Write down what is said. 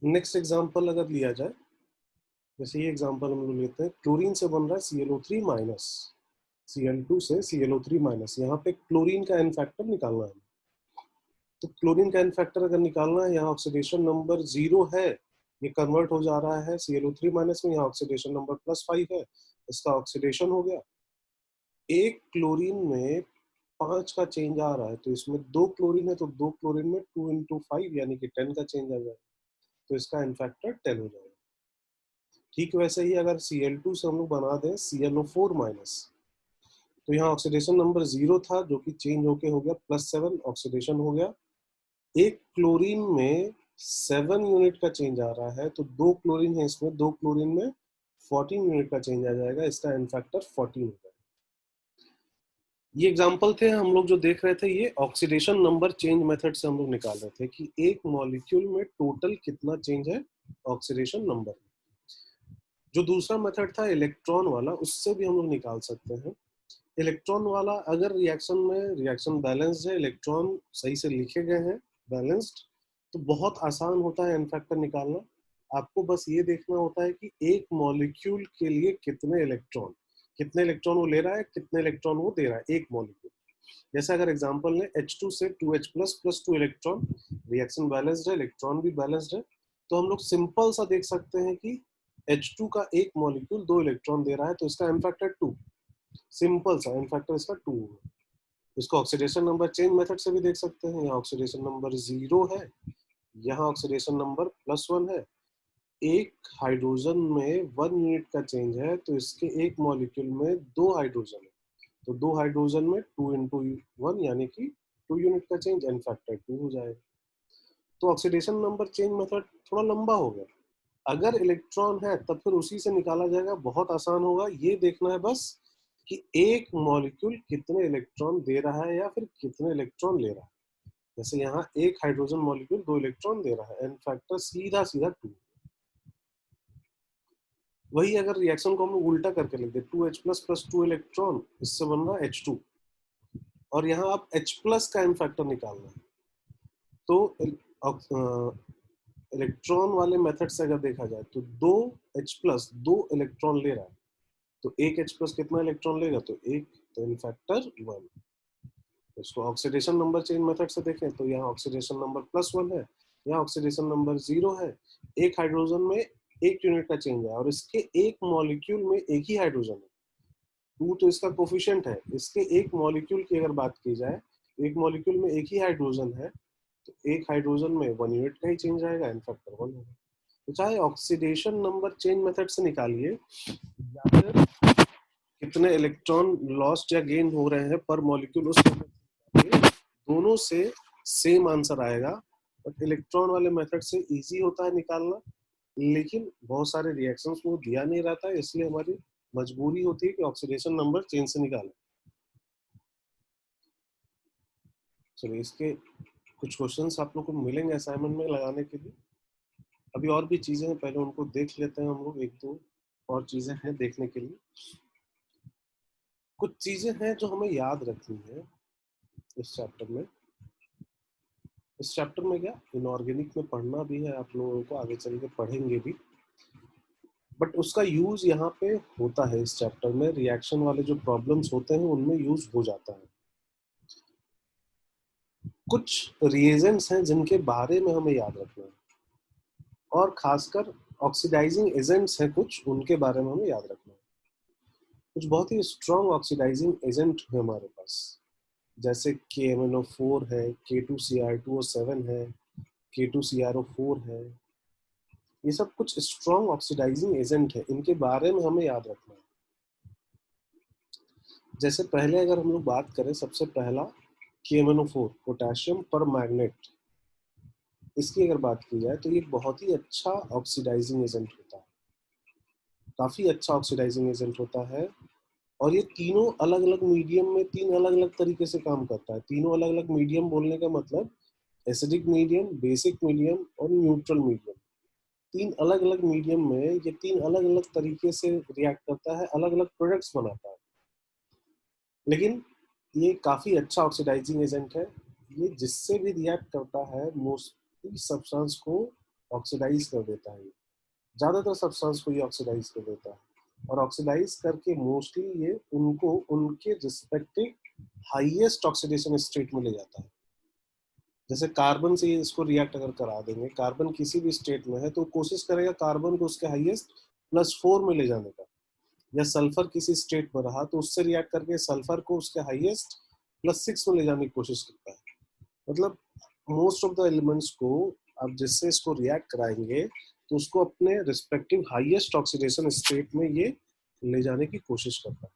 Next example अगर लिया जाए, जैसे ये एग्जांपल हम लोग लेते हैं, क्लोरीन से बन रहा है ClO3 माइनस, Cl2 से ClO3 माइनस, यहाँ पे क्लोरीन का एन फैक्टर निकालना है। तो क्लोरीन का एन फैक्टर अगर निकालना है, यहाँ ऑक्सीडेशन नंबर 0 है, ये कन्वर्ट हो जा रहा है ClO3 माइनस में, यहाँ ऑक्सीडेशन नंबर +5 है, इसका ऑक्सीडेशन हो गया। एक क्लोरीन में 5 का चेंज आ रहा है, तो इसमें 2 क्लोरीन है, तो 2 क्लोरीन में 2 into 5 यानी कि 10 का चेंज आ जाएगा, तो इसका एन फैक्टर 10 हो जाएगा। ठीक वैसे ही अगर Cl2 से हम लोग बना दें ClO4 माइनस, तो यहाँ ऑक्सीडेशन नंबर 0 था जो कि चेंज होके हो गया +7, ऑक्सीडेशन हो गया। एक क्लोरीन में 7 यूनिट का चेंज आ रहा है, तो 2 क्लोरीन है इसमें, 2 क्लोरीन में 14 यूनिट का चेंज आ जाएगा, इसका एन फैक्टर 14 हो जाएगा। ये एग्जाम्पल थे हम लोग जो देख रहे थे, ये ऑक्सीडेशन नंबर चेंज मेथड से हम लोग निकाल रहे थे कि एक मॉलिक्यूल में टोटल कितना चेंज है ऑक्सीडेशन नंबर। जो दूसरा मेथड था इलेक्ट्रॉन वाला, उससे भी हम लोग निकाल सकते हैं। इलेक्ट्रॉन वाला अगर रिएक्शन में रिएक्शन बैलेंस्ड है, इलेक्ट्रॉन सही से लिखे गए हैं, बैलेंस्ड, तो बहुत आसान होता है एन फैक्टर निकालना। आपको बस ये देखना होता है कि एक मॉलिक्यूल के लिए कितने इलेक्ट्रॉन वो ले रहा है, कितने इलेक्ट्रॉन वो दे रहा है एक मॉलिक्यूल। जैसे अगर एग्जांपल लें H2 से 2H plus 2 electron, reaction balanced है, इलेक्ट्रॉन भी बैलेंस्ड है, तो हम लोग सिंपल सा देख सकते हैं कि H2 का एक मॉलिक्यूल 2 इलेक्ट्रॉन दे रहा है, तो इसका एन फैक्टर 2, सिंपल सा एन फैक्टर इसका 2 है। इसको ऑक्सीडेशन नंबर चेंज मेथड से भी देख सकते हैं, यहाँ ऑक्सीडेशन नंबर 0 है, यहाँ ऑक्सीडेशन नंबर +1 है, एक हाइड्रोजन में 1 यूनिट का चेंज है, तो इसके एक मॉलिक्यूल में 2 हाइड्रोजन है, तो 2 हाइड्रोजन में 2 into 1 यानी कि 2 यूनिट का चेंज, एन फैक्टर 2 हो जाएगा। तो ऑक्सीडेशन नंबर चेंज मेथड थोड़ा लंबा हो गया। अगर इलेक्ट्रॉन है तब फिर उसी से निकाला जाएगा, बहुत आसान होगा। ये देखना है बस कि एक मॉलिक्यूल कितने इलेक्ट्रॉन दे रहा है या फिर कितने इलेक्ट्रॉन ले रहा है। जैसे यहाँ एक हाइड्रोजन मॉलिक्यूल 2 इलेक्ट्रॉन दे रहा है, एन फैक्टर सीधा सीधा 2। वही अगर रिएक्शन को हम लोग उल्टा करके लिख दे, 2H प्लस 2 इलेक्ट्रॉन, इससे बन रहा है H2, और यहाँ आप H प्लस का एन फैक्टर निकालना है। तो इलेक्ट्रॉन वाले मेथड से अगर देखा जाए तो 2H प्लस 2 इलेक्ट्रॉन ले रहा है, तो एक H प्लस कितना इलेक्ट्रॉन लेगा, तो एक, तो इन फैक्टर 1। इसको ऑक्सीडेशन नंबर चेंज मेथड से देखें तो यहाँ ऑक्सीडेशन नंबर +1 है, यहाँ ऑक्सीडेशन नंबर 0 है, एक हाइड्रोजन में 1 यूनिट का चेंज है, और इसके एक मॉलिक्यूल में एक ही हाइड्रोजन है, 2 तो इसका कोफिशिएंट है। इसके एक मॉलिक्यूल की अगर बात की जाए, एक मॉलिक्यूल में एक ही हाइड्रोजन है, तो एक हाइड्रोजन में 1 यूनिट का ही चेंज आएगा, इन फैक्टर 1 होगा। तो चाहे ऑक्सीडेशन नंबर चेंज मेथड से निकालिए या फिर कितने इलेक्ट्रॉन लॉस्ट या गेन हो रहे हैं पर मॉलिक्यूल, उस दोनों से सेम आंसर आएगा। बट इलेक्ट्रॉन वाले मेथड से इजी होता है निकालना, लेकिन बहुत सारे रिएक्शंस को दिया नहीं रहता है, इसलिए हमारी मजबूरी होती है कि ऑक्सीडेशन नंबर चेंज से निकालें। चलिए, इसके कुछ क्वेश्चंस आप लोग को मिलेंगे असाइनमेंट में लगाने के लिए। अभी और भी चीजें हैं, पहले उनको देख लेते हैं हम लोग, एक दो और चीजें हैं देखने के लिए। कुछ चीजें हैं जो हमें याद रखनी है इस चैप्टर में। इस चैप्टर में क्या इनऑर्गेनिक में पढ़ना भी है आप लोगों को, आगे चल के पढ़ेंगे भी, बट उसका यूज यहाँ पे होता है। इस चैप्टर में रिएक्शन वाले जो प्रॉब्लम्स होते हैं उनमें यूज हो जाता है। कुछ रिएजेंट्स हैं जिनके बारे में हमें याद रखना है, और खासकर ऑक्सीडाइजिंग एजेंट्स हैं कुछ, उनके बारे में हमें याद रखना है। कुछ बहुत ही स्ट्रॉन्ग ऑक्सीडाइजिंग एजेंट है हमारे पास, जैसे KMnO4 है, K2Cr2O7 है, K2CrO4 है। ये सब कुछ स्ट्रॉन्ग ऑक्सीडाइजिंग एजेंट है, इनके बारे में हमें याद रखना है। जैसे पहले अगर हम लोग बात करें, सबसे पहला KMnO4, पोटेशियम पर मैग्नेट, इसकी अगर बात की जाए तो ये बहुत ही अच्छा ऑक्सीडाइजिंग एजेंट होता है, काफी अच्छा ऑक्सीडाइजिंग एजेंट होता है। और ये तीनों अलग अलग मीडियम में तीन अलग अलग तरीके से काम करता है। तीनों अलग अलग मीडियम बोलने का मतलब एसिडिक मीडियम, बेसिक मीडियम और न्यूट्रल मीडियम। तीन अलग अलग मीडियम में ये तीन अलग अलग तरीके से रिएक्ट करता है, अलग अलग प्रोडक्ट्स बनाता है, लेकिन ये काफी अच्छा ऑक्सीडाइजिंग एजेंट है। ये जिससे भी रिएक्ट करता है मोस्टली सब्सटेंस को ऑक्सीडाइज कर देता है। ज्यादातर सब्सटेंस को ये ऑक्सीडाइज कर देता है, और ऑक्सीडाइज करके मोस्टली ये उनको उनके रिस्पेक्टिव हाईएस्ट ऑक्सीडेशन स्टेट में ले जाता है। जैसे कार्बन से इसको रिएक्ट अगर करा देंगे, कार्बन किसी भी स्टेट में है तो कोशिश करेगा कार्बन को उसके हाईएस्ट +4 में ले जाने का, या सल्फर किसी स्टेट में रहा तो उससे रिएक्ट करके सल्फर को उसके हाईएस्ट +6 में ले जाने की कोशिश करता है। मतलब मोस्ट ऑफ द एलिमेंट्स को आप जिससे इसको रिएक्ट कराएंगे तो उसको अपने रिस्पेक्टिव हाईएस्ट ऑक्सीडेशन स्टेट में ये ले जाने की कोशिश करता है।